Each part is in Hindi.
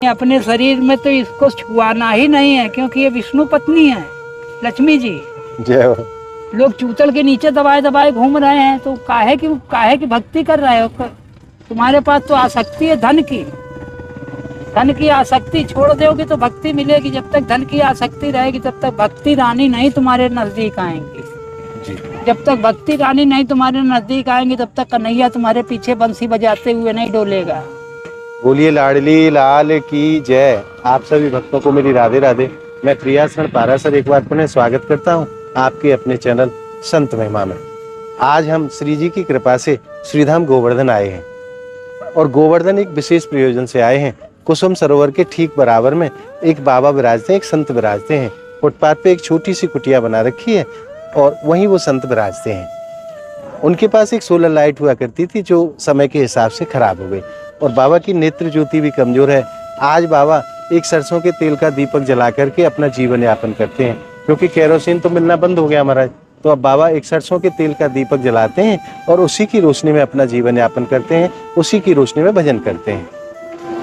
अपने शरीर में तो इसको छुआना ही नहीं है, क्योंकि ये विष्णु पत्नी है, लक्ष्मी जी। जय हो। लोग चूतल के नीचे दबाए दबाए घूम रहे हैं, तो काहे की भक्ति कर रहे हो? तुम्हारे पास तो आसक्ति है धन की आसक्ति छोड़ दोगे तो भक्ति मिलेगी। जब तक धन की आसक्ति रहेगी तब तक भक्ति रानी नहीं तुम्हारे नजदीक आएंगी जी। जब तक भक्ति रानी नहीं तुम्हारे नजदीक आएंगी तब तक कन्हैया तुम्हारे पीछे बंसी बजाते हुए नहीं डोलेगा। बोलिए लाडली लाल की जय। आप सभी भक्तों को मेरी राधे राधे। मैं प्रियाशरण पारासर एक बार पुनः स्वागत करता हूं आपके अपने चैनल संत महिमा में। आज हम श्री जी की कृपा से श्रीधाम गोवर्धन आए हैं और गोवर्धन एक विशेष प्रयोजन से आए हैं। कुसुम सरोवर के ठीक बराबर में एक बाबा विराजते हैं, एक संत विराजते हैं। फुटपाथ पे एक छोटी सी कुटिया बना रखी है और वहीं वो संत विराजते हैं। उनके पास एक सोलर लाइट हुआ करती थी जो समय के हिसाब से खराब हो गई और बाबा की नेत्र ज्योति भी कमजोर है। आज बाबा एक सरसों के तेल का दीपक जला करके अपना जीवन यापन करते हैं, क्योंकि केरोसिन तो मिलना बंद हो गया महाराज। तो अब बाबा एक सरसों के तेल का दीपक जलाते हैं और उसी की रोशनी में अपना जीवन यापन करते हैं, उसी की रोशनी में भजन करते हैं।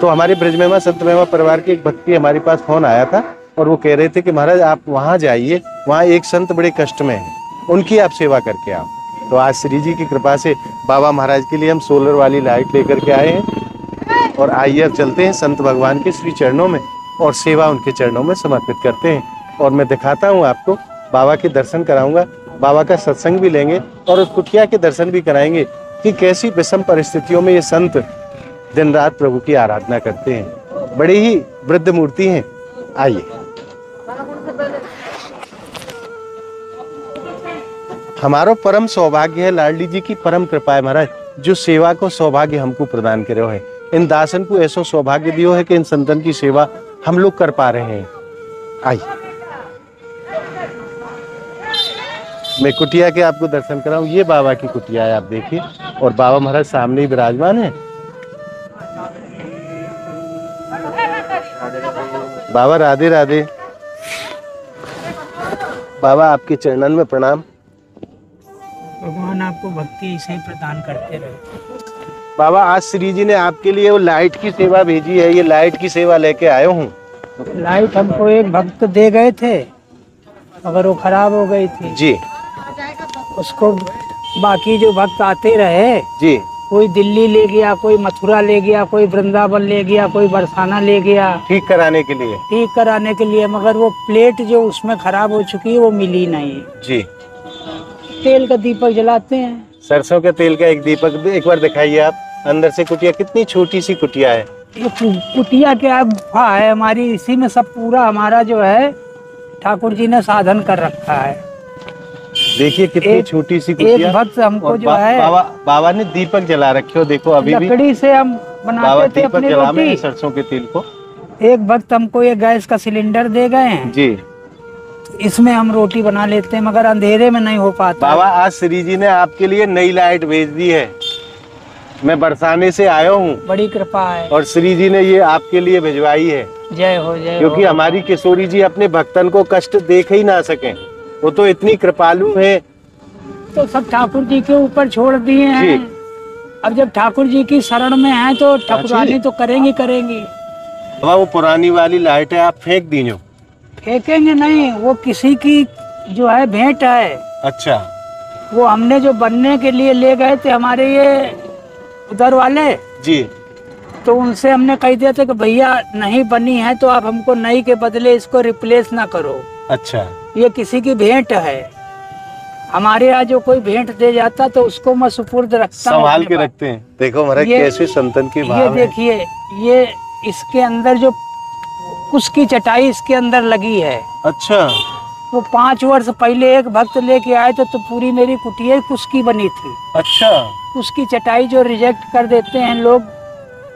तो हमारे ब्रज महिमा संत महिमा परिवार के एक भक्त की हमारे पास फोन आया था और वो कह रहे थे कि महाराज आप वहाँ जाइए, वहाँ एक संत बड़े कष्ट में है, उनकी आप सेवा करके आओ। तो आज श्री जी की कृपा से बाबा महाराज के लिए हम सोलर वाली लाइट लेकर के आए हैं और आइए अब चलते हैं संत भगवान के श्री चरणों में और सेवा उनके चरणों में समर्पित करते हैं। और मैं दिखाता हूँ आपको, बाबा के दर्शन कराऊंगा, बाबा का सत्संग भी लेंगे और उस कुटिया के दर्शन भी कराएंगे कि कैसी विषम परिस्थितियों में ये संत दिन रात प्रभु की आराधना करते हैं। बड़ी ही वृद्ध मूर्ति हैं। आइए। हमारा परम सौभाग्य है, लाडली जी की परम कृपा है महाराज, जो सेवा को सौभाग्य हमको प्रदान करे है। इन दासन को ऐसा सौभाग्य दियो है कि इन संतन की सेवा हम लोग कर पा रहे हैं। आइए मैं कुटिया के आपको दर्शन कराऊं। ये बाबा की कुटिया है, आप देखिए, और बाबा महाराज सामने ही विराजमान है। बाबा राधे राधे। बाबा आपके चरणन में प्रणाम। भगवान आपको भक्ति ऐसे ही प्रदान करते रहे। बाबा आज श्री जी ने आपके लिए वो लाइट की सेवा भेजी है, ये लाइट की सेवा लेके आयो हूँ। लाइट हमको एक भक्त दे गए थे मगर वो खराब हो गई थी जी। उसको बाकी जो भक्त आते रहे जी, कोई दिल्ली ले गया, कोई मथुरा ले गया, कोई वृंदावन ले गया, कोई बरसाना ले गया ठीक कराने के लिए, मगर वो प्लेट जो उसमें खराब हो चुकी है वो मिली नहीं जी। तेल का दीपक जलाते हैं, सरसों के तेल का एक दीपक एक बार दिखाइए आप। अंदर से कुटिया, कितनी छोटी सी कुटिया है। ये कुटिया क्या गुफा है हमारी, इसी में सब पूरा हमारा जो है ठाकुर जी ने साधन कर रखा है। देखिए कितनी छोटी सी कुटिया। एक भक्त हमको जो है बाबा ने दीपक जला रखे हो, देखो अभी भी लकड़ी से हम बनाते थे अपनी रोटी। सरसों के तेल को एक भक्त हमको ये गैस का सिलेंडर दे गए हैं जी, इसमें हम रोटी बना लेते हैं, मगर अंधेरे में नहीं हो पाता। बाबा आज श्री जी ने आपके लिए नई लाइट भेज दी है। मैं बरसाने से आया हूँ, बड़ी कृपा है और श्री जी ने ये आपके लिए भिजवाई है। जय हो जय हो। क्योंकि हमारी किशोरी जी अपने भक्तन को कष्ट देख ही ना सके, वो तो इतनी कृपालु है। तो सब ठाकुर जी के ऊपर छोड़ दिए हैं। अब जब ठाकुर जी की शरण में है तो ठाकुरानी तो करेंगी। बाबा वो पुरानी वाली लाइट है, आप फेंक दीजिए। फेंकेंगे नहीं, वो किसी की जो है भेंट है। अच्छा। वो हमने जो बनने के लिए ले गए थे हमारे ये उधर वाले जी, तो उनसे हमने कह दिया था कि भैया नहीं बनी है तो आप हमको नई के बदले इसको रिप्लेस ना करो। अच्छा। ये किसी की भेंट है। हमारे यहाँ जो कोई भेंट दे जाता तो उसको मैं सुपुर्द रखता हूँ, संभाल के रखते हैं। देखो महाराज कैसे संतन की भाव ये देखिए, ये इसके अंदर जो कुश की चटाई इसके अंदर लगी है। अच्छा। वो 5 वर्ष पहले एक भक्त लेके आए थे तो पूरी मेरी कुटिया कुश की बनी थी। अच्छा। उसकी चटाई जो रिजेक्ट कर देते हैं लोग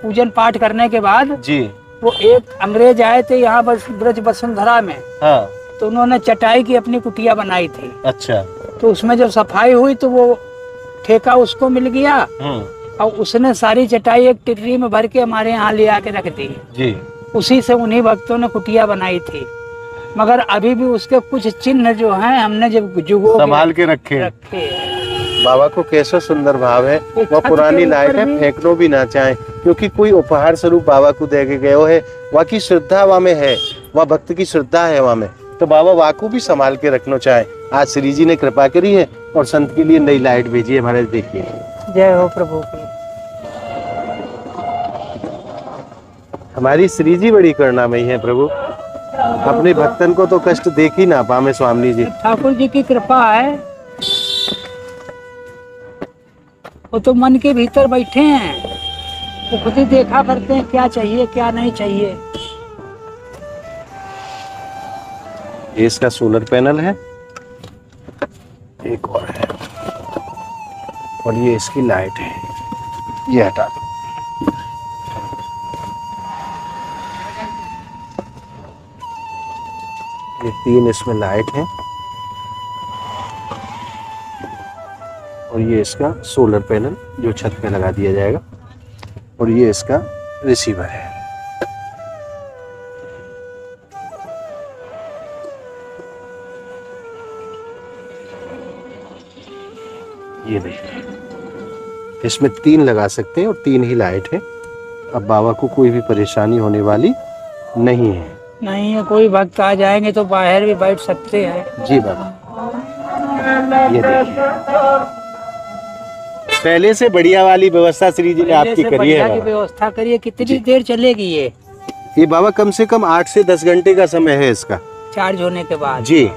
पूजन पाठ करने के बाद जी, वो एक अंग्रेज आए थे यहाँ ब्रज वसुंधरा में। हाँ। तो उन्होंने चटाई की अपनी कुटिया बनाई थी। अच्छा। तो उसमें जब सफाई हुई तो वो ठेका उसको मिल गया और उसने सारी चटाई एक टिर्री में भर के हमारे यहाँ ले आके रख दी जी। उसी से उन्हीं भक्तों ने कुटिया बनाई थी, मगर अभी भी उसके कुछ चिन्ह जो हैं हमने जब जुगो संभाल के रखे। बाबा को कैसा सुंदर भाव है। वो पुरानी लाइट है, फेंकनो भी ना चाहे, क्योंकि कोई उपहार स्वरूप बाबा को दे के गए है, वहाँ की श्रद्धा वहाँ में है, वहाँ भक्त की श्रद्धा है वहाँ में, तो बाबा वहाँ को भी संभाल के रखना चाहे। आज श्री जी ने कृपा करी है और संत के लिए नई लाइट भेजी है महाराज, देखिए। जय हो प्रभु की। हमारी श्री जी बड़ी करुणामयी है प्रभु, अपने भक्तन को तो कष्ट देख ही ना पावे स्वामी जी। ठाकुर जी की कृपा है, वो तो मन के भीतर बैठे हैं, तो खुद ही देखा करते हैं क्या चाहिए क्या नहीं चाहिए। ये इसका सोलर पैनल है, एक और है, और ये इसकी लाइट है, ये हटा दो। ये 3 इसमें लाइट है, और ये इसका सोलर पैनल जो छत पे लगा दिया जाएगा, और ये इसका रिसीवर है। ये देखिए, इसमें 3 लगा सकते हैं और 3 ही लाइट है। अब बाबा को कोई भी परेशानी होने वाली नहीं है। नहीं है, कोई भक्त आ जाएंगे तो बाहर भी बैठ सकते हैं। जी बाबा, ये देखिए, पहले से बढ़िया वाली व्यवस्था श्री जी ने आपकी करी है की व्यवस्था करिए। कितनी देर चलेगी ये बाबा? कम से कम 8 से 10 घंटे का समय है इसका चार्ज होने के बाद। जी,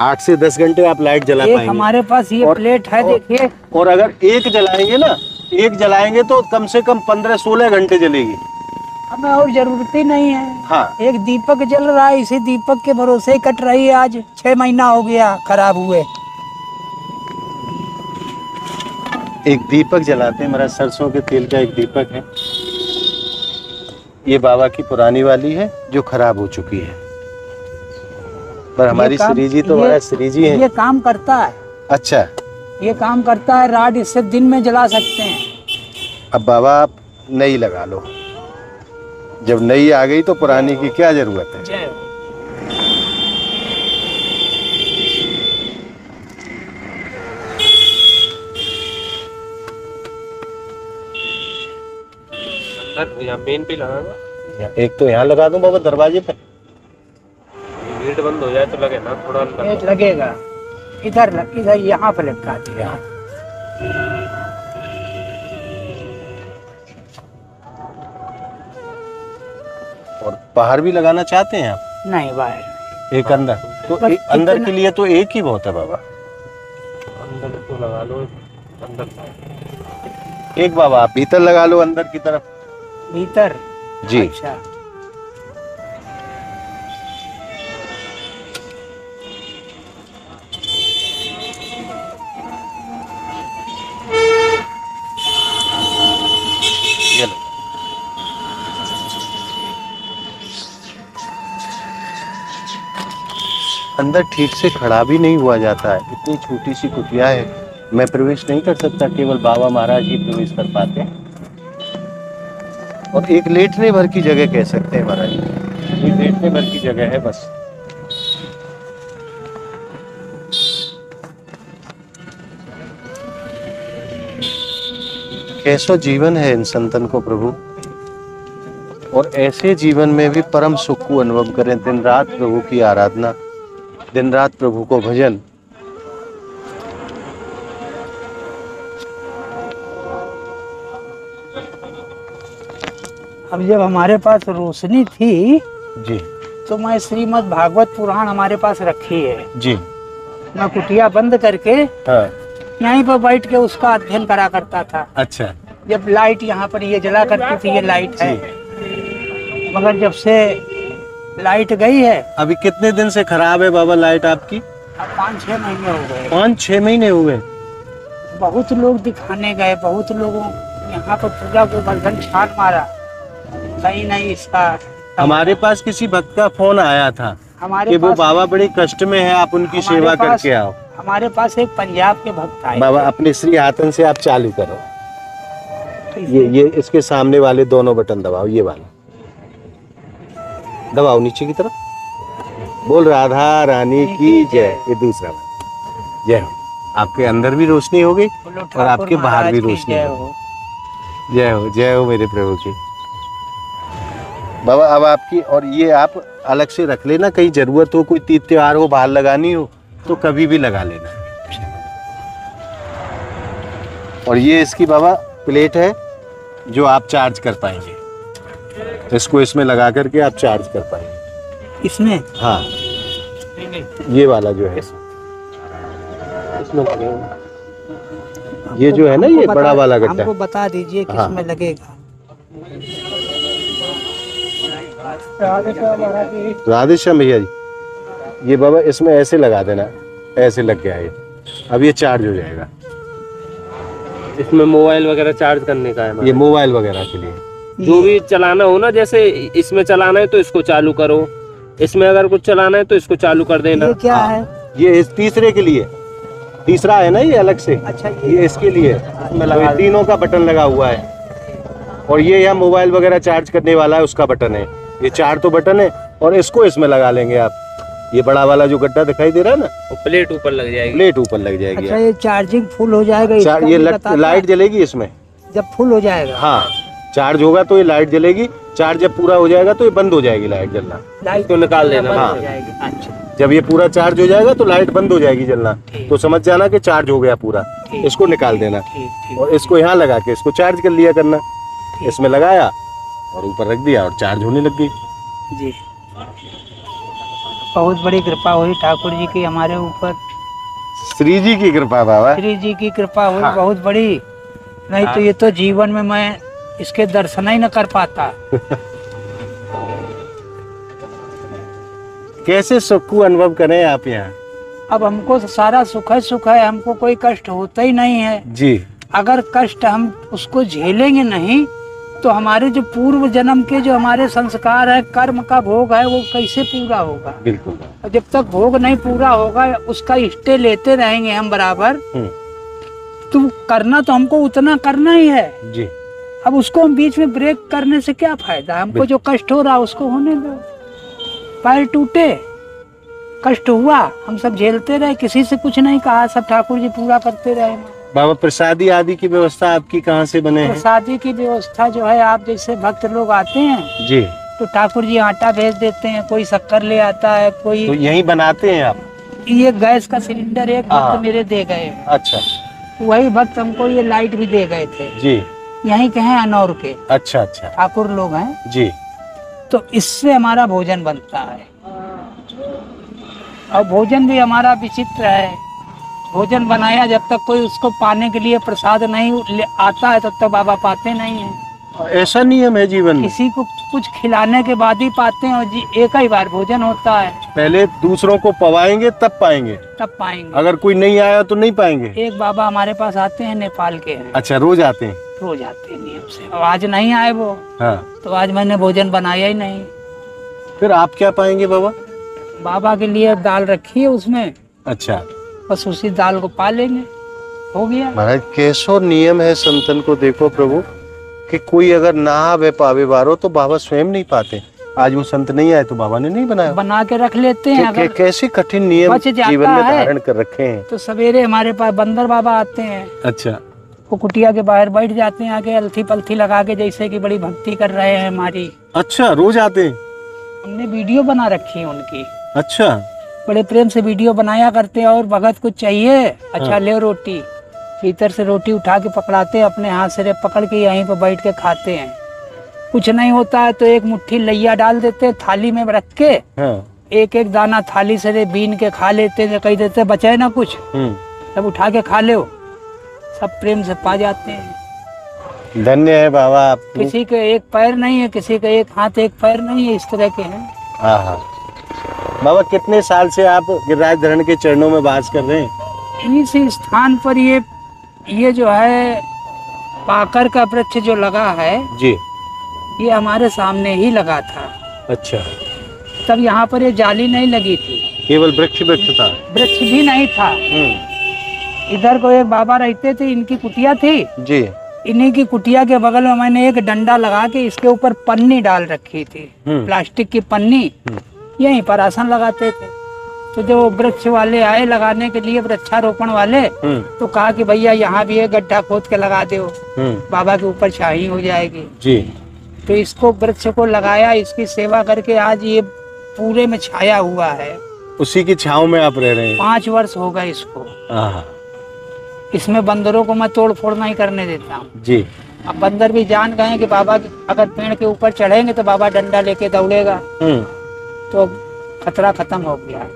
8 से 10 घंटे आप लाइट जला पाएंगे। हमारे पास ये प्लेट है, देखिए। और अगर एक जलाएंगे ना, एक जलाएंगे तो कम से कम 15-16 घंटे जलेगी। हमें और जरूरत ही नहीं है। हाँ, एक दीपक जल रहा है, इसी दीपक के भरोसे ही कट रही है। आज 6 महीना हो गया खराब हुए। एक दीपक जलाते हैं, मेरा सरसों के तेल का एक दीपक है। ये बाबा की पुरानी वाली है जो खराब हो चुकी है, पर हमारी श्री जी तो हमारा श्री जी है। ये काम करता है। अच्छा, ये काम करता है, रात इससे दिन में जला सकते हैं। अब बाबा आप नई लगा लो, जब नई आ गई तो पुरानी की क्या जरूरत है। जय। मेन पे लगाना, एक तो यहाँ लगा दूं बाबा दरवाजे पे, गेट बंद हो जाए तो लगे ना थोड़ा। गेट लगेगा इधर यहाँ पे लटका दिया। और बाहर भी लगाना चाहते हैं आप? नहीं, बाहर एक अंदर तो अंदर के लिए तो एक ही बहुत है बाबा। अंदर तो लगा लो, अंदर एक बाबा आप भीतर लगा लो, अंदर की तरफ। भीतर जी। अच्छा, ये लो। अंदर ठीक से खड़ा भी नहीं हुआ जाता है, इतनी छोटी सी कुटिया है, मैं प्रवेश नहीं कर सकता, केवल बाबा महाराज ही प्रवेश कर पाते हैं। और एक लेटने भर की जगह कह सकते हैं महाराज, ये लेटने भर की जगह है बस। कैसा जीवन है इन संतन को प्रभु, और ऐसे जीवन में भी परम सुख को अनुभव करें। दिन रात प्रभु की आराधना, दिन रात प्रभु को भजन। अब जब हमारे पास रोशनी थी जी तो मैं श्रीमद् भागवत पुराण हमारे पास रखी है जी। मैं कुटिया बंद करके हाँ, यहीं पर बैठ के उसका अध्ययन करा करता था। अच्छा। जब लाइट यहाँ पर ये जला करती थी, ये लाइट है, मगर जब से लाइट गई है। अभी कितने दिन से खराब है बाबा लाइट आपकी? अब 5-6 महीने हो गए। 5-6 महीने हो गए। बहुत लोग दिखाने गए, बहुत लोगों यहाँ पर पूजा गोवर्धन छान मारा, कहीं नहीं इसका। हमारे पास किसी भक्त का फोन आया था कि वो बाबा बड़े कष्ट में है, आप उनकी सेवा करके आओ। हमारे पास एक पंजाब के भक्त आए। बाबा अपने श्री हाथन से आप चालू करो, ये इसके सामने वाले दोनों बटन दबाओ, ये वाला दबाओ नीचे की तरफ, बोल राधा रानी की जय। ये दूसरा वाला, जय हो। आपके अंदर भी रोशनी हो गई और आपके बाहर भी रोशनी हो गई। जय हो मेरे प्रभु की। बाबा अब आपकी, और ये आप अलग से रख लेना, कहीं जरूरत हो, कोई तीज त्योहार हो, बाहर लगानी हो तो कभी भी लगा लेना। और ये इसकी बाबा प्लेट है जो आप चार्ज कर पाएंगे, इसको इसमें लगा करके आप चार्ज कर पाएंगे इसमें। हाँ, ये वाला जो है इसमें लगेगा। ये जो है ना, ये बड़ा वाला गड्ढा, हमको बता दीजिए हाँ। किसमें लगेगा। राधे श्याम भैया जी, ये बाबा इसमें ऐसे लगा देना, ऐसे लग गया ये, अब ये चार्ज हो जाएगा। इसमें मोबाइल वगैरह चार्ज करने का है, ये मोबाइल वगैरह के लिए जो भी चलाना हो ना, जैसे इसमें चलाना है तो इसको चालू करो, इसमें अगर कुछ चलाना है तो इसको चालू कर देना। ये क्या है? ये इस तीसरे के लिए, तीसरा है ना ये अलग से। अच्छा, ये इसके लिए इसमें लगा, तीनों का बटन लगा हुआ है। और ये यहाँ मोबाइल वगैरह चार्ज करने वाला है, उसका बटन है। ये 4 तो बटन है, और इसको इसमें लगा लेंगे आप। ये बड़ा वाला जो गड्ढा दिखाई दे रहा है ना, वो प्लेट ऊपर लग जाएगी। प्लेट ऊपर लग जाएगी। अच्छा, ये चार्जिंग फुल हो जाएगा? ये लाइट जलेगी इसमें जब फुल हो जाएगा। हाँ, चार्ज होगा तो ये लाइट जलेगी, चार्ज जब पूरा हो जाएगा तो ये बंद हो जाएगी लाइट जलना। लाइट तो निकाल देना। हाँ। अच्छा, जब ये पूरा चार्ज हो जाएगा तो लाइट बंद हो जाएगी जलना, तो समझ जाना कि चार्ज हो गया पूरा। इसको निकाल देना और इसको यहाँ लगा के इसको चार्ज कर लिया करना। इसमें लगाया और ऊपर रख दिया और चार्ज होने लग गई जी। बहुत बड़ी कृपा हुई ठाकुर जी की हमारे ऊपर। श्री जी की कृपा बाबा, श्री जी की कृपा हुई। हाँ। बहुत बड़ी, नहीं तो ये तो जीवन में मैं इसके दर्शन ही न कर पाता। कैसे सुख को अनुभव करें आप यहाँ? अब हमको सारा सुख है, हमको कोई कष्ट होता ही नहीं है जी। अगर कष्ट हम उसको झेलेंगे नहीं तो हमारे जो पूर्व जन्म के जो हमारे संस्कार है, कर्म का भोग है, वो कैसे पूरा होगा? बिल्कुल। और जब तक भोग नहीं पूरा होगा, उसका स्टे लेते रहेंगे हम बराबर, तो करना तो हमको उतना करना ही है जी। अब उसको हम बीच में ब्रेक करने से क्या फायदा? हमको जो कष्ट हो रहा है उसको होने दो। पैर टूटे, कष्ट हुआ, हम सब झेलते रहे, किसी से कुछ नहीं कहा, सब ठाकुर जी पूरा करते रहे। बाबा प्रसादी आदि की व्यवस्था आपकी कहाँ से बने हैं? प्रसादी की व्यवस्था जो है, आप जैसे भक्त लोग आते हैं जी, तो ठाकुर जी आटा भेज देते हैं, कोई शक्कर ले आता है, कोई तो यहीं बनाते हैं आप? ये गैस का सिलेंडर एक हाँ। भक्त मेरे दे गए। अच्छा। वही भक्त हमको ये लाइट भी दे गए थे। जी। यहीं के हैं, अनौर के अच्छा अच्छा। ठाकुर लोग हैं। जी। तो इससे हमारा भोजन बनता है, और भोजन भी हमारा विचित्र है। भोजन बनाया, जब तक कोई उसको पाने के लिए प्रसाद नहीं आता है तब तक बाबा पाते नहीं है। ऐसा नियम है जीवन में? किसी को कुछ खिलाने के बाद ही पाते हैं, और जी एक ही बार भोजन होता है। पहले दूसरों को पवाएंगे तब पाएंगे? तब पाएंगे। अगर कोई नहीं आया तो नहीं पाएंगे? एक बाबा हमारे पास आते हैं, नेपाल के हैं। अच्छा, रोज आते हैं? रोज आते हैं नियम से। और आज नहीं आए वो, हाँ। तो आज मैंने भोजन बनाया ही नहीं। फिर आप क्या पाएंगे बाबा? बाबा के लिए दाल रखी है उसमें, अच्छा, बस उसी दाल को पा लेंगे, हो गया। महाराज कैसो नियम है संतन को, देखो प्रभु कि कोई अगर ना आवे पावे बारो तो बाबा स्वयं नहीं पाते। आज वो संत नहीं आए तो बाबा ने नहीं बनाया, बना के रख लेते हैं। अगर कैसे कठिन नियम बच जाता जीवन में है धारण कर रखे हैं। तो सवेरे हमारे पास बंदर बाबा आते हैं। अच्छा। वो कुटिया के बाहर बैठ जाते हैं, आके अलथी पलथी लगा के, जैसे कि बड़ी भक्ति कर रहे हैं हमारी। अच्छा, रोज आते हैं? हमने वीडियो बना रखी है उनकी। अच्छा। बड़े प्रेम से वीडियो बनाया करते हैं। और भगत कुछ चाहिए, अच्छा ले रोटी, भीतर से रोटी उठा के पकड़ाते हैं, अपने हाथ से पकड़ के यहीं पर बैठ के खाते हैं। कुछ नहीं होता है तो एक मुट्ठी लैया डाल देते हैं थाली में रख के। हाँ। एक एक दाना थाली से बीन के खा लेते हैं, कह देते बचे ना कुछ, सब उठा के खा लो, सब प्रेम से पा जाते हैं। धन्य है बाबा आप। किसी के एक पैर नहीं है, किसी का एक हाथ एक पैर नहीं है, इस तरह के हैं। हाँ। बाबा कितने साल से आप गिरिराज धरण के चरणों में वास कर रहे हैं? इस स्थान पर ये जो है पाकर का वृक्ष जो लगा है जी, ये हमारे सामने ही लगा था। अच्छा। तब यहाँ पर ये जाली नहीं लगी थी, केवल वृक्ष था? वृक्ष भी नहीं था। इधर को एक बाबा रहते थे, इनकी कुटिया थी जी। इन्हीं की कुटिया के बगल में मैंने एक डंडा लगा के इसके ऊपर पन्नी डाल रखी थी, प्लास्टिक की पन्नी। यहीं पर आसन लगाते थे। तो जो वृक्ष वाले आए लगाने के लिए, वृक्षारोपण वाले, तो कहा कि भैया यहाँ भी एक गड्ढा खोद के लगा दो, बाबा के ऊपर छाई हो जाएगी जी। तो इसको वृक्ष को लगाया, इसकी सेवा करके आज ये पूरे में छाया हुआ है। उसी की छांव में आप रह रहे हैं? 5 वर्ष हो गए इसको। हाँ इसमें बंदरों को मैं तोड़ फोड़ नहीं करने देता हूँ जी। अब बंदर भी जान गए कि बाबा अगर पेड़ के ऊपर चढ़ेंगे तो बाबा डंडा लेके दौड़ेगा, तो खतरा खत्म हो गया।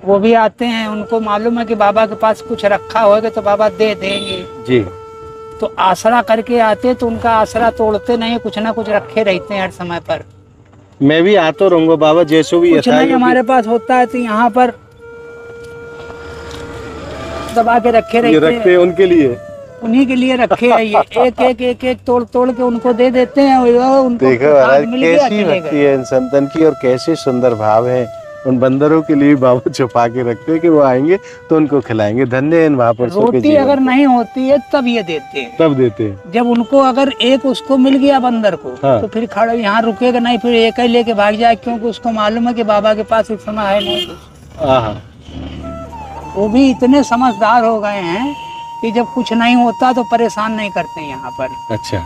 वो भी आते हैं, उनको मालूम है कि बाबा के पास कुछ रखा होगा तो बाबा दे देंगे जी। तो आसरा करके आते, तो उनका आसरा तोड़ते नहीं, कुछ ना कुछ रखे रहते हैं हर समय पर। मैं भी आता रहूंगा बाबा, जैसे भी कुछ नहीं हमारे पास होता है तो यहाँ पर दबा के रखे रहते हैं, उनके लिए, उन्हीं के लिए रखे हैं। ये एक तोड़ तोड़ के उनको दे देते हैं। उनको देखो महाराज कैसी भक्ति है इन संतन की, और कैसे सुंदर भाव है। उन बंदरों के लिए बाबा छुपा के रखते हैं कि वो आएंगे तो उनको खिलाएंगे। धन्य है इन महापुरुषों के रोटी जीवन। अगर नहीं होती है तब ये देते हैं, तब देते हैं। जब उनको अगर एक उसको मिल गया बंदर को, हाँ। तो फिर खड़ा यहाँ रुकेगा नहीं, फिर एक ही लेके भाग जाए, क्योंकि उसको मालूम है कि बाबा के पास इस समय है नहीं कुछ। वो भी इतने समझदार हो गए हैं कि जब कुछ नहीं होता तो परेशान नहीं करते यहाँ पर। अच्छा।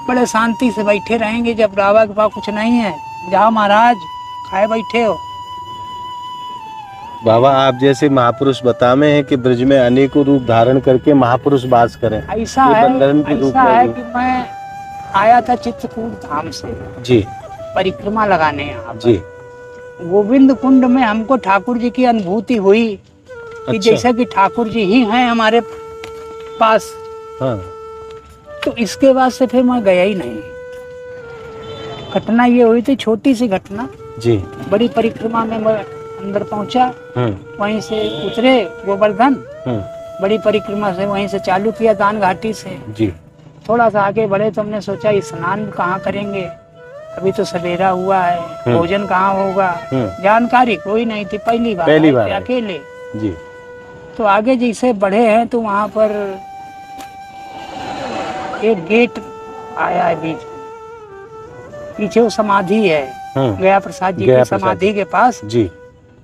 बड़े शांति से बैठे रहेंगे। जब बाबा के पास कुछ नहीं है, जाओ महाराज खाए बैठे हो। बाबा आप जैसे महापुरुष बतावे हैं कि ब्रज में अनेकों रूप धारण करके महापुरुष वास करें। ऐसा ये है, बंदरन के रूप ऐसा में है भी। कि मैं आया था चित्रकूट धाम से जी परिक्रमा लगाने यहाँ जी। पर। गोविंद कुंड में हमको ठाकुर जी की अनुभूति हुई कि अच्छा। जैसे कि ठाकुर जी ही हैं हमारे पास। हाँ। तो इसके बाद से फिर मैं गया ही नहीं। घटना ये हुई थी, छोटी सी घटना। जी। बड़ी परिक्रमा में मैं अंदर पहुंचा, वहीं से उतरे गोवर्धन, बड़ी परिक्रमा से वहीं से चालू किया दान घाटी से। जी। थोड़ा सा आगे बढ़े तो हमने सोचा स्नान कहाँ करेंगे, अभी तो सवेरा हुआ है, भोजन कहाँ होगा, जानकारी कोई नहीं थी, पहली बार अकेले। जी। तो आगे जैसे बढ़े हैं तो वहाँ पर एक गेट आया है बीच में, पीछे वो समाधि है गया प्रसाद जी की समाधि के पास। जी।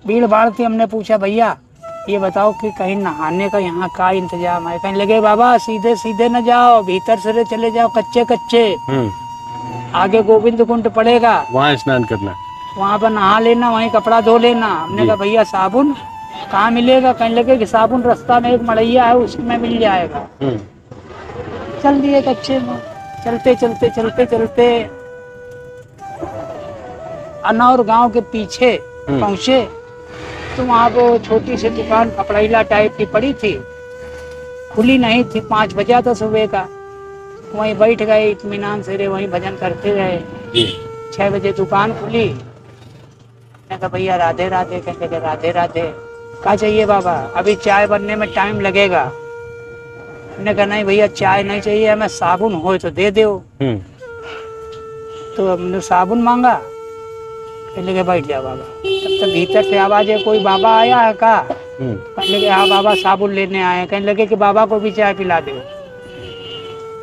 भीड़ भाड़ थी। हमने पूछा भैया ये बताओ कि कहीं नहाने का यहाँ का इंतजाम है? कहने लगे बाबा सीधे सीधे न जाओ, भीतर से चले जाओ कच्चे कच्चे, आगे गोविंद कुंड पड़ेगा, वहाँ स्नान करना, वहाँ पर नहा लेना, वहीं कपड़ा धो लेना। हमने कहा भैया साबुन कहाँ मिलेगा? कहने लगे कि साबुन रास्ता में एक मड़ैया है उसमें मिल जाएगा। चल दिए कच्चे में। चलते चलते चलते चलते अनौर गांव के पीछे पहुंचे तो वहाँ वो छोटी सी दुकान कपड़ैला टाइप की पड़ी थी, खुली नहीं थी। 5 बजा था सुबह का। वहीं बैठ गए इत्मीनान से, वहीं भजन करते रहे। 6 बजे दुकान खुली। मैंने कहा भैया राधे राधे। कहते लगे राधे राधे। क्या चाहिए बाबा? अभी चाय बनने में टाइम लगेगा। मैंने कहा नहीं भैया चाय नहीं चाहिए हमें, साबुन हो तो दे दो। तो हमने साबुन मांगा। कहने लगे बैठ जाओ बाबा। तब तक भीतर से आवाज है कोई बाबा आया है का? कहने लगे हाँ बाबा साबुन लेने आए। कहने लगे कि बाबा को भी चाय पिला दो।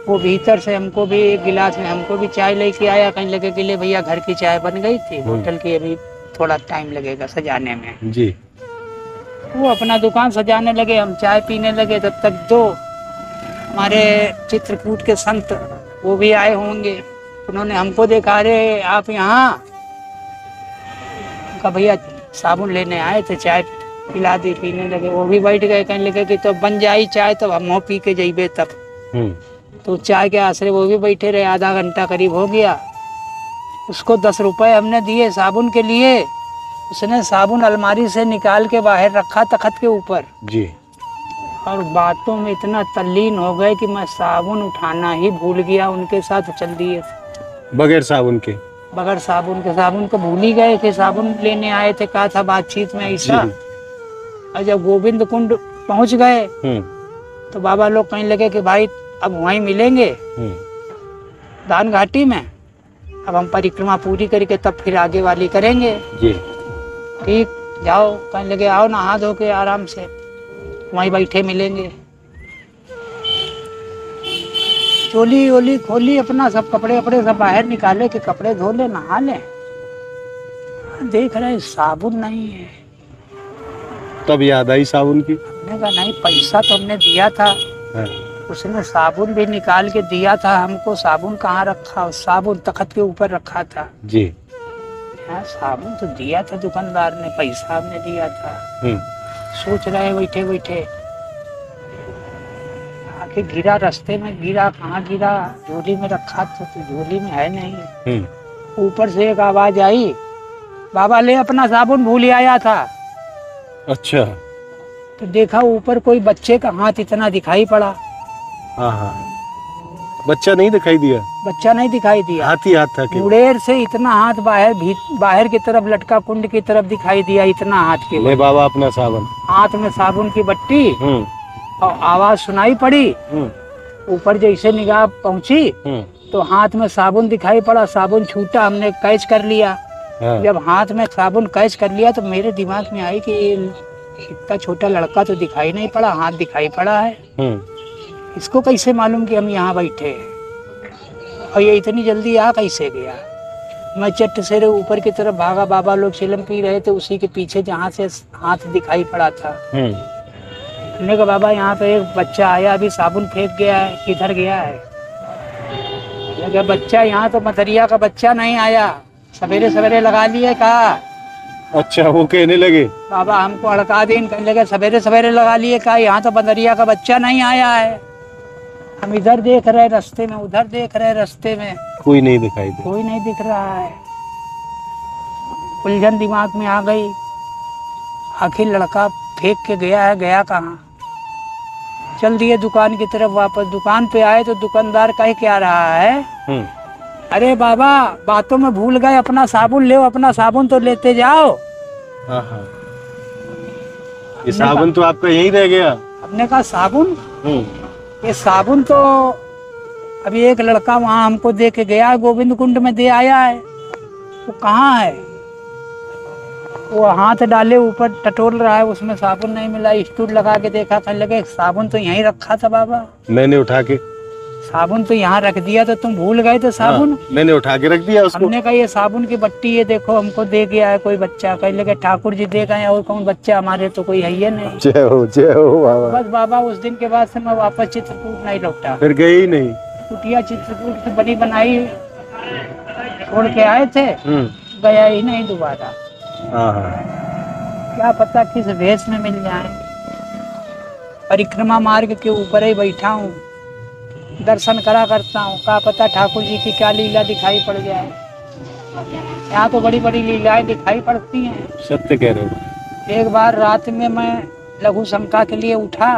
वो भीतर से हमको भी एक गिलास में हमको भी चाय लेके आया। कहने लगे कि ले भैया घर की चाय बन गई थी, होटल की अभी थोड़ा टाइम लगेगा सजाने में। जी। वो अपना दुकान सजाने लगे, हम चाय पीने लगे। तब तक 2 हमारे चित्रकूट के संत वो भी आए होंगे। उन्होंने हमको देखा, अरे आप यहाँ? कहा भैया साबुन लेने आए थे, चाय पिला दी, पीने लगे। वो भी बैठ गए। कहने लगे कि तो बन जाई चाय तब हम पी के जाइबे तब। तो चाय के आसरे वो भी बैठे रहे। आधा घंटा करीब हो गया। उसको 10 रुपए हमने दिए साबुन के लिए। उसने साबुन अलमारी से निकाल के बाहर रखा तख्त के ऊपर जी। और बातों में इतना तल्लीन हो गए कि मैं साबुन उठाना ही भूल गया। उनके साथ चल दिए बगैर साबुन के। बगैर साबुन के, साबुन को भूल ही गए थे। साबुन लेने आए थे, कहा था बातचीत में ऐसा। और जब गोविंद कुंड पहुंच गए तो बाबा लोग कहने लगे कि भाई अब वहीं मिलेंगे दान घाटी में, अब हम परिक्रमा पूरी करके तब फिर आगे वाली करेंगे। जी। ठीक जाओ। कहने लगे आओ नहा धो के आराम से वहीं बैठे मिलेंगे। चोली ओली खोली अपना, सब कपड़े वपड़े सब बाहर निकाले कि कपड़े धो ले नहा ले। देख रहे साबुन नहीं है। तब याद आई साबुन की। हमने कहा नहीं, पैसा तो हमने दिया था। हाँ। उसने साबुन भी निकाल के दिया था हमको। साबुन कहाँ रखा? साबुन तख्त के ऊपर रखा था जी। हाँ, साबुन तो दिया था दुकानदार ने, पैसा हमने दिया था। सोच रहे बैठे बैठे, आके गिरा रास्ते में, गिरा कहाँ गिरा? झोली में रखा था तो झोली में है नहीं। ऊपर से एक आवाज आई, बाबा ले अपना साबुन भूल आया था। अच्छा। तो देखा ऊपर कोई बच्चे का हाथ इतना दिखाई पड़ा। हाँ हाँ। बच्चा नहीं दिखाई दिया? बच्चा नहीं दिखाई दिया, हाथ ही हाथ था कि मुड़ेर से इतना हाथ बाहर की तरफ लटका, कुंड की तरफ दिखाई दिया, इतना हाथ के। ले बाबा अपना साबुन। हाथ में साबुन की बट्टी और आवाज सुनाई पड़ी। ऊपर जैसे निगाह पहुंची तो हाथ में साबुन दिखाई पड़ा। साबुन छूटा, हमने कैच कर लिया। हाँ। जब हाथ में साबुन कैच कर लिया तो मेरे दिमाग में आई कि ये इतना छोटा लड़का तो दिखाई नहीं पड़ा, हाथ दिखाई पड़ा है। इसको कैसे मालूम कि हम यहाँ बैठे हैं और ये इतनी जल्दी आ कैसे गया? मैं चट से ऊपर की तरफ भागा। बाबा लोग चिलम पी रहे थे, उसी के पीछे जहाँ से हाथ दिखाई पड़ा था। हमने कहा बाबा यहाँ पे एक बच्चा आया, अभी साबुन फेंक गया है, किधर गया है? लगा बच्चा यहाँ तो मथरिया का बच्चा नहीं आया, सवेरे सवेरे लगा लिए। कहा अच्छा, वो कहने लगे बाबा हमको अड़का दिन, कहने लगे सवेरे सवेरे लगा लिए। कहा यहाँ तो मथरिया का बच्चा नहीं आया है। हम इधर देख रहे रास्ते में, उधर देख रहे रास्ते में, कोई नहीं दिखाई दे, कोई नहीं दिख रहा है। उलझन दिमाग में आ गई, आखिर लड़का फेंक के गया है, गया कहाँ? चल दिए दुकान की तरफ वापस। दुकान पे आए तो दुकानदार कह क्या रहा है, अरे बाबा बातों में भूल गए, अपना साबुन ले, अपना साबुन तो लेते जाओ। ये साबुन तो आपका यही रह गया। हमने कहा साबुन? ये साबुन तो अभी एक लड़का वहाँ हमको दे के गया, गोविंद कुंड में दे आया है। वो कहाँ है? वो हाथ डाले ऊपर टटोल रहा है, उसमें साबुन नहीं मिला। स्टूल लगा के देखा, कहने लगे साबुन तो यहीं रखा था बाबा। मैंने उठा के साबुन तो यहाँ रख दिया तो तुम भूल गए थे साबुन। हाँ, मैंने उठा के रख दिया उसको। हमने कहा ये साबुन की बट्टी ये देखो हमको दे गया है कोई बच्चा। कहने लगे ठाकुर जी दे गए, और कौन बच्चा? हमारे तो कोई है ही नहीं। जय हो बाबा। बस बाबा उस दिन के बाद से मैं वापस चित्रकूट नहीं लौटा। फिर गए ही नहीं? कुटिया चित्रकूट की बनी बनाई छोड़ के आए थे, गया ही नहीं दोबारा। क्या पता किस भेष में मिल जाए। परिक्रमा मार्ग के ऊपर ही बैठा हूँ, दर्शन करा करता हूँ। क्या पता ठाकुर जी की क्या लीला दिखाई पड़ जाए। यहाँ तो बड़ी बड़ी लीलाएं दिखाई पड़ती हैं। सत्य कह रहे हो। एक बार रात में मैं लघु शंका के लिए उठा,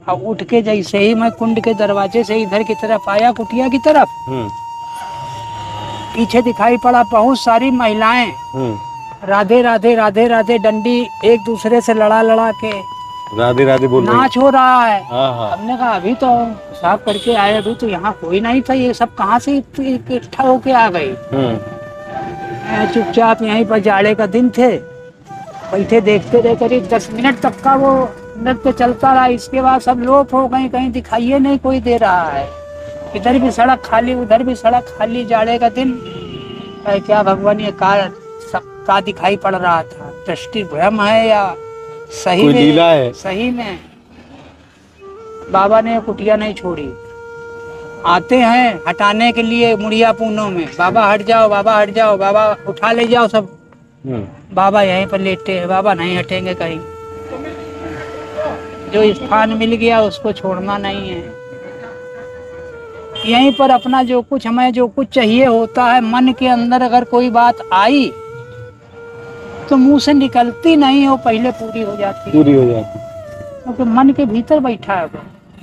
और उठ के जैसे ही मैं कुंड के दरवाजे से इधर की तरफ आया, कुटिया की तरफ, पीछे दिखाई पड़ा बहुत सारी महिलाएं राधे राधे राधे राधे डंडी एक दूसरे से लड़ा लड़ा के राधे राधे बोल रही। नाच हो रहा है। हाँ। हमने कहा अभी तो साफ करके आए, अभी तो यहाँ कोई नहीं था, ये सब कहाँ से इकट्ठा होके आ गई। चुपचाप यहीं पर जाड़े का दिन थे, बैठे देखते रहे। करीब 10 मिनट तक का वो नृत्य चलता रहा। इसके बाद सब लोप हो गए, कहीं दिखाइए नहीं कोई दे रहा है। इधर भी सड़क खाली, उधर भी सड़क खाली। जाड़े का दिन क्या भगवान ये का दिखाई पड़ रहा था? दृष्टि भ्रम है या सही में लीला है? सही में बाबा ने कुटिया नहीं छोड़ी। आते हैं हटाने के लिए मुड़िया पूनों में, बाबा हट जाओ, बाबा हट जाओ, बाबा उठा ले जाओ सब। बाबा यहीं पर लेटे हैं, बाबा नहीं हटेंगे कहीं। जो स्थान मिल गया उसको छोड़ना नहीं है। यहीं पर अपना जो कुछ हमें जो कुछ चाहिए होता है, मन के अंदर अगर कोई बात आई तो मुंह से निकलती नहीं हो, पहले पूरी हो जाती। क्योंकि मन के भीतर बैठा है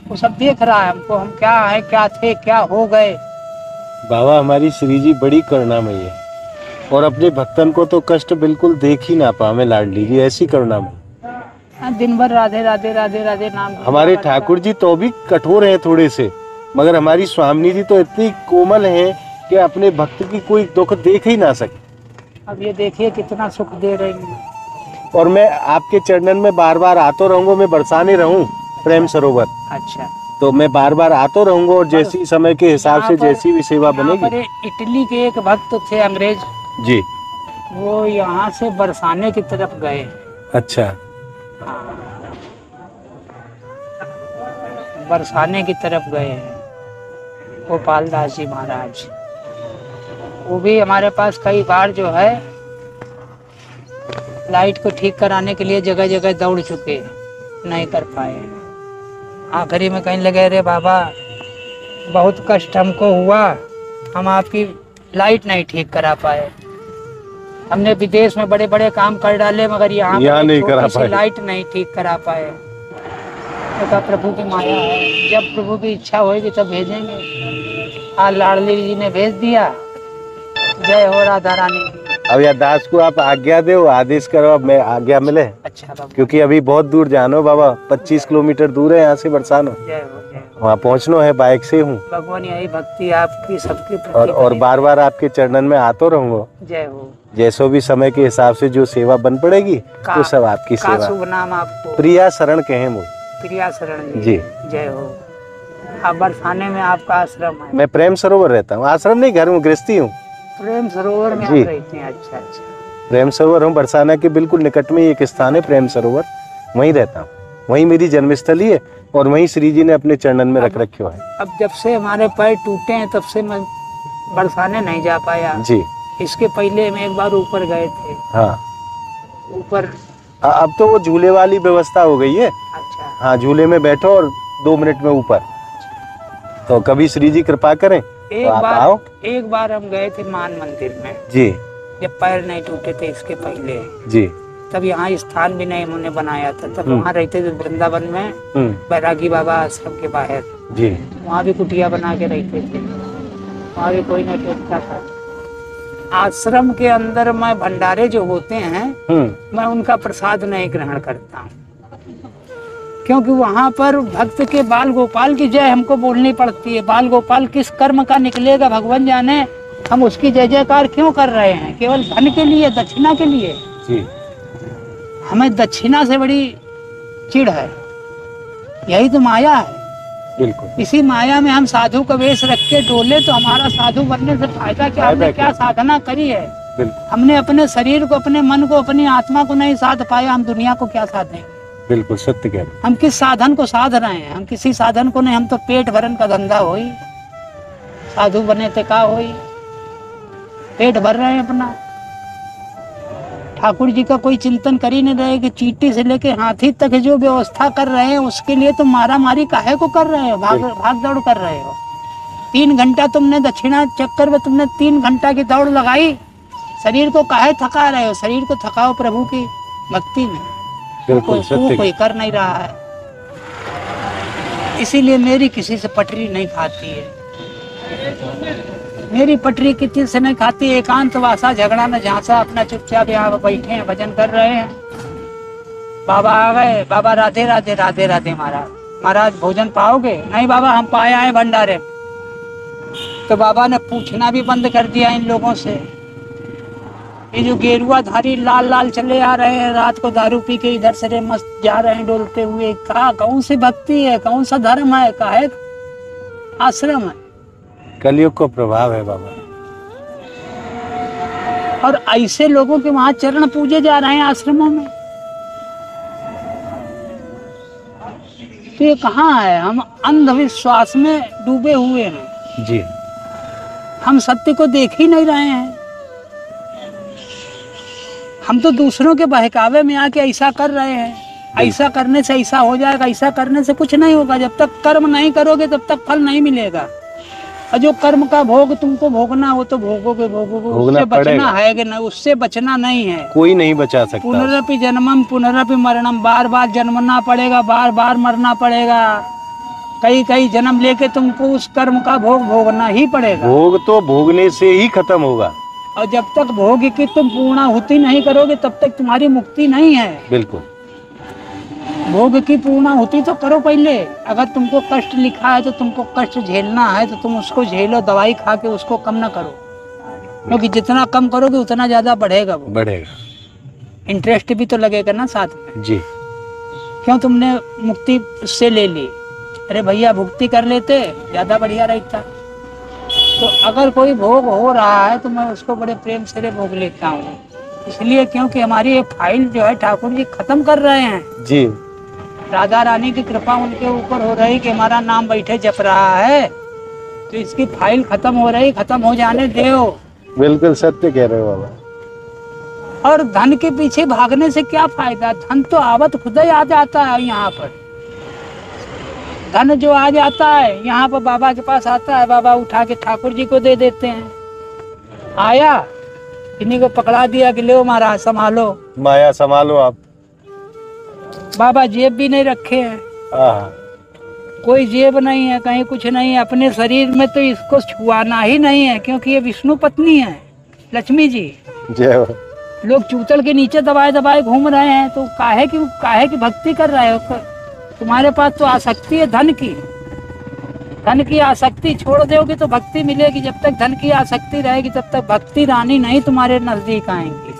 वो सब देख रहा है हमको, हम क्या है, क्या थे, क्या हो गए। बाबा हमारी श्री जी बड़ी करुणामयी है, और अपने भक्तन को तो कष्ट बिल्कुल देख ही ना पावे। लाडली जी ऐसी करुणामयी, दिन भर राधे राधे राधे राधे नाम। हमारे ठाकुर जी तो भी कठोर हैं थोड़े से, मगर हमारी स्वामिनी जी तो इतनी कोमल है कि अपने भक्त की कोई दुख देख ही ना सके। अब ये देखिए कितना सुख दे रही है। और मैं आपके चरणन में बार बार आतो रहूंगा, मैं बरसाने रहूं प्रेम सरोवर। अच्छा, तो मैं बार बार आतो रहूंगा, और जैसी समय के हिसाब से जैसी भी सेवा बनेगी। इटली के एक भक्त थे अंग्रेज जी, वो यहाँ से बरसाने की तरफ गए। अच्छा। हाँ, बरसाने की तरफ गए हैं गोपाल दास जी महाराज। वो भी हमारे पास कई बार जो है लाइट को ठीक कराने के लिए जगह जगह दौड़ चुके, नहीं कर पाए। आखिरी में कहीं लगे, रे बाबा बहुत कष्ट हमको हुआ, हम आपकी लाइट नहीं ठीक करा पाए। हमने विदेश में बड़े बड़े काम कर डाले, मगर यहाँ नहीं करा पाए, लाइट नहीं ठीक करा पाए। तो कहा प्रभु की माया है, जब प्रभु की इच्छा होगी तब भेजेंगे। आज लाडली जी ने भेज दिया। जय हो राधा रानी। अब या दास को आप आज्ञा दो, आदेश करो, अब मैं आज्ञा मिले। अच्छा बाबा। क्योंकि अभी बहुत दूर जानो बाबा, 25 किलोमीटर दूर है यहाँ से बरसानो। जय हो, जय हो। वहाँ पहुँचना है, बाइक से हूँ। भगवान यही भक्ति आपकी सबकी और बार बार आपके चरणन में आतो रहूंगा। जय हो। जैसो भी समय के हिसाब से जो सेवा बन पड़ेगी तो सब आपकी सेवा। शुभ नाम आपको? प्रिया शरण कहे मुझे। प्रिया शरण जी। जय हो। अब बरसाने में आपका आश्रम है? मैं प्रेम सरोवर रहता हूँ, आश्रम नहीं, घर में गृहस्थी हूँ। प्रेम सरोवर में आप रहते हैं? अच्छा अच्छा। प्रेम सरोवर हूँ, बरसाना के बिल्कुल निकट में एक स्थान है प्रेम सरोवर, वहीं रहता हूँ। वहीं मेरी जन्मस्थली है और वहीं श्री जी ने अपने चरणन में रख रखे है। अब जब से हमारे पैर टूटे हैं तब से मैं बरसाने नहीं जा पाया जी। इसके पहले में एक बार ऊपर गए थे। हाँ, ऊपर अब तो वो झूले वाली व्यवस्था हो गई है। अच्छा। हाँ, झूले में बैठो और 2 मिनट में ऊपर। तो कभी श्री जी कृपा करें तो आप आओ। एक बार हम गए थे मान मंदिर में जी, जब पैर नहीं टूटे थे इसके पहले जी। तब यहाँ स्थान भी नहीं उन्होंने बनाया था, तब वहाँ रहते थे वृंदावन में बैरागी बाबा आश्रम के बाहर जी। वहाँ भी कुटिया बना के रहते थे, वहाँ भी कोई नहीं टूटता था। आश्रम के अंदर मैं भंडारे जो होते हैं मैं उनका प्रसाद नहीं ग्रहण करता हूँ, क्योंकि वहाँ पर भक्त के बाल गोपाल की जय हमको बोलनी पड़ती है। बाल गोपाल किस कर्म का निकलेगा भगवान जाने, हम उसकी जय जयकार क्यों कर रहे हैं? केवल धन के लिए, दक्षिणा के लिए जी। हमें दक्षिणा से बड़ी चिढ़ है, यही तो माया है। बिल्कुल। इसी माया में हम साधु का वेश रख के डोले तो हमारा साधु बनने से फायदा क्या? हमने क्या साधना करी है? हमने अपने शरीर को, अपने मन को, अपनी आत्मा को नहीं साध पाया, हम दुनिया को क्या साधेंगे? बिल्कुल सत्य कह रहे। हम किस साधन को साध रहे हैं? हम किसी साधन को नहीं, हम तो पेट भरन का धंधा होई। साधु बने थे का होई? पेट भर रहे हैं अपना। ठाकुर जी का कोई चिंतन कर ही नहीं रहे कि चींटी से लेके हाथी तक जो व्यवस्था कर रहे हैं उसके लिए तो मारा मारी काहे को कर रहे हो? भाग दौड़ कर रहे हो। 3 घंटा तुमने दक्षिणा चक्कर में तुमने 3 घंटा की दौड़ लगाई, शरीर को काहे थका रहे हो? शरीर को थकाओ प्रभु की भक्ति में। कोई कर नहीं रहा है, इसीलिए मेरी किसी से पटरी नहीं खाती है। मेरी पटरी किसी से नहीं खाती। एकांत वासा झगड़ा न झांसा, अपना चुपचाप यहाँ बैठे हैं, भजन कर रहे हैं। बाबा आ गए, बाबा राधे राधे राधे राधे महाराज। महाराज भोजन पाओगे? नहीं बाबा हम पाए आए भंडारे। तो बाबा ने पूछना भी बंद कर दिया इन लोगों से। ये जो गेरुआ धारी लाल लाल चले आ रहे हैं, रात को दारू पी के इधर से मस्त जा रहे हैं डोलते हुए, कहा कौन सी भक्ति है? कौन सा धर्म है? काहे आश्रम है? कलयुग का प्रभाव है बाबा। और ऐसे लोगों के वहां चरण पूजे जा रहे हैं आश्रमों में, तो ये कहाँ है? हम अंधविश्वास में डूबे हुए हैं जी। हम सत्य को देख ही नहीं रहे हैं। हम तो दूसरों के बहकावे में आके ऐसा कर रहे हैं, ऐसा करने से ऐसा हो जाएगा, ऐसा करने से कुछ नहीं होगा। जब तक कर्म नहीं करोगे तब तक फल नहीं मिलेगा। और जो कर्म का भोग तुमको भोगना वो तो भोगोगे, उससे बचना है कि नहीं? उससे बचना नहीं है, कोई नहीं बचा सकता। पुनरपि जन्मम पुनरपि मरणम, बार बार जन्मना पड़ेगा, बार बार मरना पड़ेगा। कई जन्म लेके तुमको उस कर्म का भोग भोगना ही पड़ेगा। भोग तो भोगने से ही खत्म होगा, और जब तक भोग की तुम पूर्णाहुति नहीं करोगे तब तक तुम्हारी मुक्ति नहीं है। बिल्कुल। भोग की पूर्णाहुति तो करो पहले। अगर तुमको कष्ट लिखा है तो तुमको कष्ट झेलना है तो तुम उसको झेलो, दवाई खा के उसको कम ना करो, क्योंकि जितना कम करोगे उतना ज्यादा बढ़ेगा। वो बढ़ेगा, इंटरेस्ट भी तो लगेगा ना साथ में जी। क्यों तुमने मुक्ति उससे ले ली? अरे भैया भुक्ति कर लेते, ज्यादा बढ़िया रहता। तो अगर कोई भोग हो रहा है तो मैं उसको बड़े प्रेम से भोग लेता हूँ। इसलिए क्योंकि हमारी ये फाइल जो है ठाकुर जी खत्म कर रहे हैं। जी राधा रानी की कृपा उनके ऊपर हो रही कि हमारा नाम बैठे जप रहा है, तो इसकी फाइल खत्म हो रही, खत्म हो जाने दो। बिल्कुल सत्य कह रहे हो बाबा। और धन के पीछे भागने से क्या फायदा, धन तो आवत खुद ही आ जाता है। यहाँ पर धन जो आ जाता है यहाँ पर बाबा के पास आता है, बाबा उठा के ठाकुर जी को दे देते हैं। आया इन्हीं को पकड़ा दिया कि लो महाराज संभालो, माया संभालो आप। बाबा जेब भी नहीं रखे हैं, कोई जेब नहीं है, कहीं कुछ नहीं है। अपने शरीर में तो इसको छुआना ही नहीं है, क्योंकि ये विष्णु पत्नी है लक्ष्मी जी। जय हो। लोग चूतल के नीचे दबाए दबाए घूम रहे हैं, तो काहे की भक्ति कर रहे हो? तुम्हारे पास तो आसक्ति है धन की, धन की आसक्ति छोड़ दोगे तो भक्ति मिलेगी। जब तक धन की आसक्ति रहेगी तब तक भक्ति रानी नहीं तुम्हारे नजदीक आएंगी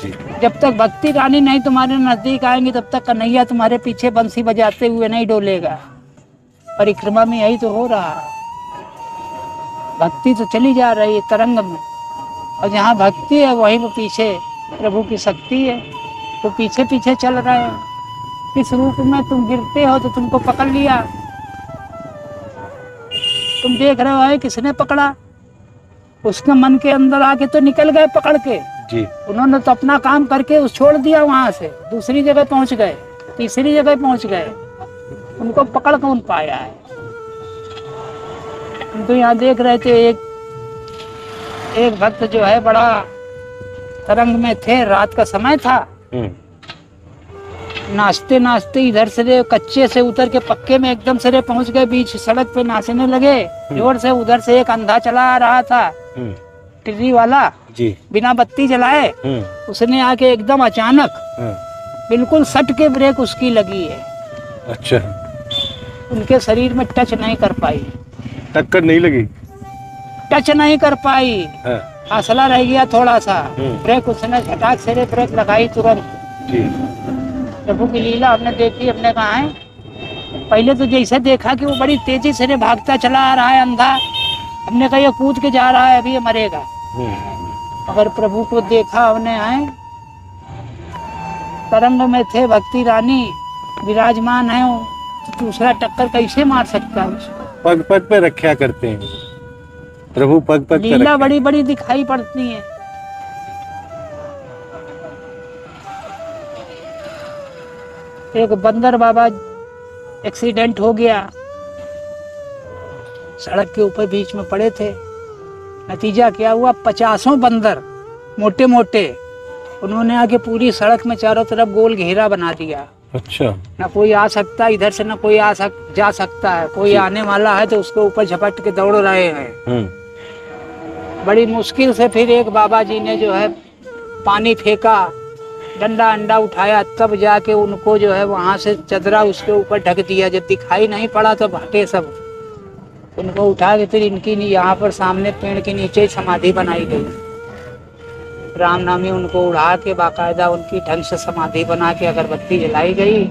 जी। जब तक भक्ति रानी नहीं तुम्हारे नजदीक आएंगी तब तक कन्हैया तुम्हारे पीछे बंसी बजाते हुए नहीं डोलेगा। परिक्रमा में यही तो हो रहा है, भक्ति तो चली जा रही है तरंग में, और जहाँ भक्ति है वहीं पर पीछे प्रभु की शक्ति है, तो पीछे पीछे चल रहे हैं। किस रूप में तुम गिरते हो तो तुमको पकड़ लिया, तुम देख रहे हो किसने पकड़ा, उसके मन के अंदर आके तो निकल गए पकड़ के जी। उन्होंने तो अपना काम करके उस छोड़ दिया, वहां से दूसरी जगह पहुंच गए, तीसरी जगह पहुंच गए, उनको पकड़ कौन पाया है? हम तो यहाँ देख रहे थे एक भक्त जो है बड़ा तरंग में थे, रात का समय था, नाचते नाचते इधर से कच्चे से उतर के पक्के में एकदम से पहुंच गए, बीच सड़क पे नाचने लगे जोर से। उधर से एक अंधा चला आ रहा था, टिर्री वाला जी, बिना बत्ती जलाए, उसने आके एकदम अचानक बिल्कुल सट के ब्रेक उसकी लगी है। अच्छा। उनके शरीर में टच नहीं कर पाई, टक्कर नहीं लगी, टच नहीं कर पाई, फासला रह गया थोड़ा सा। ब्रेक उसने झटाक से ब्रेक लगाई तुरंत जी। प्रभु की लीला हमने देखी, हमने कहा है पहले तो जैसे देखा कि वो बड़ी तेजी से भागता चला आ रहा है अंधा, हमने कहा ये कूद के जा रहा है, अभी ये मरेगा। मगर प्रभु को देखा हमने, आए तरंग में थे, भक्ति रानी विराजमान है, तो दूसरा टक्कर कैसे मार सकता है उसको? पग पग पे रक्षा करते हैं प्रभु, पग पग पे लीला बड़ी बड़ी दिखाई पड़ती है। एक बंदर बाबा एक्सीडेंट हो गया, सड़क के ऊपर बीच में पड़े थे। नतीजा क्या हुआ, 50 बंदर मोटे मोटे, उन्होंने आके पूरी सड़क में चारों तरफ गोल घेरा बना दिया। अच्छा। ना कोई आ सकता इधर से, ना कोई जा सकता है, कोई आने वाला है तो उसके ऊपर झपट के दौड़ रहे हैं। बड़ी मुश्किल से फिर एक बाबा जी ने जो है पानी फेंका, डंडा अंडा उठाया, तब जाके उनको जो है वहां से चदरा उसके ऊपर ढक दिया। जब दिखाई नहीं पड़ा तो हटे सब, उनको उठा के फिर इनकी यहाँ पर सामने पेड़ के नीचे ही समाधि बनाई गई। राम नामी उनको उड़ा के बाकायदा उनकी ढंग से समाधि बना के अगरबत्ती जलाई गई,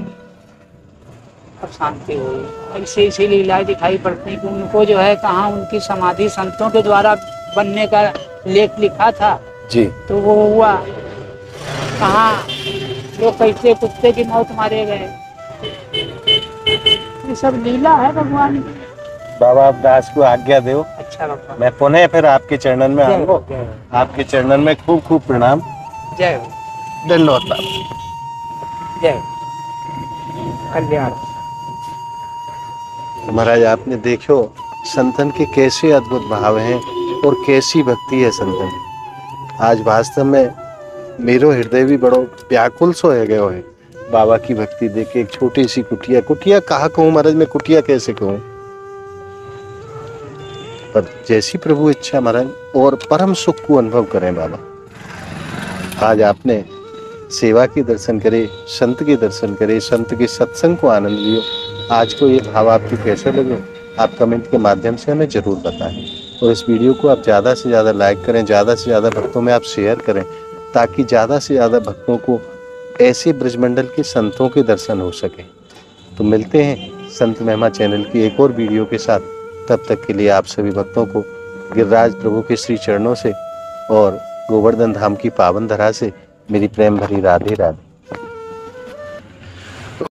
अब शांति हुई। ऐसे ऐसी लीलाएं दिखाई पड़ती कि उनको जो है कहाँ उनकी समाधि संतों के द्वारा बनने का लेख लिखा था जी, तो वो हुआ कहाँ, लोग कैसे कुत्ते की मौत मारे गए। ये सब लीला है भगवान की। बाबा आप दास को आज्ञा दो। अच्छा बाबा, मैं पुनः फिर आपके चरणन में आऊंगा। आपके चरणन में खूब खूब प्रणाम। जय हो। धन्यवाद बाबा, जय कल्याण। महाराज आपने देखो संतन के कैसे अद्भुत भाव हैं और कैसी भक्ति है संतन। आज वास्तव में मेरो हृदय भी बड़ो व्याकुल सो है गयो है बाबा की भक्ति देख के। एक छोटी सी कुटिया कहा कहूँ महाराज, मैं कुटिया कैसे कहूँ, पर जैसी प्रभु इच्छा महाराज, और परम सुख को अनुभव करें बाबा। आज आपने सेवा के दर्शन करे, संत के दर्शन करे, संत के सत्संग को आनंद लियो। आज को ये भाव आपको कैसे लगे, आप कमेंट के माध्यम से हमें जरूर बताएं, और इस वीडियो को आप ज़्यादा से ज़्यादा लाइक करें, ज़्यादा से ज़्यादा भक्तों में आप शेयर करें, ताकि ज़्यादा से ज़्यादा भक्तों को ऐसे ब्रजमंडल के संतों के दर्शन हो सके। तो मिलते हैं संत महिमा चैनल की एक और वीडियो के साथ। तब तक के लिए आप सभी भक्तों को गिरिराज प्रभु के श्री चरणों से और गोवर्धन धाम की पावन धरा से मेरी प्रेम भरी राधे राधे।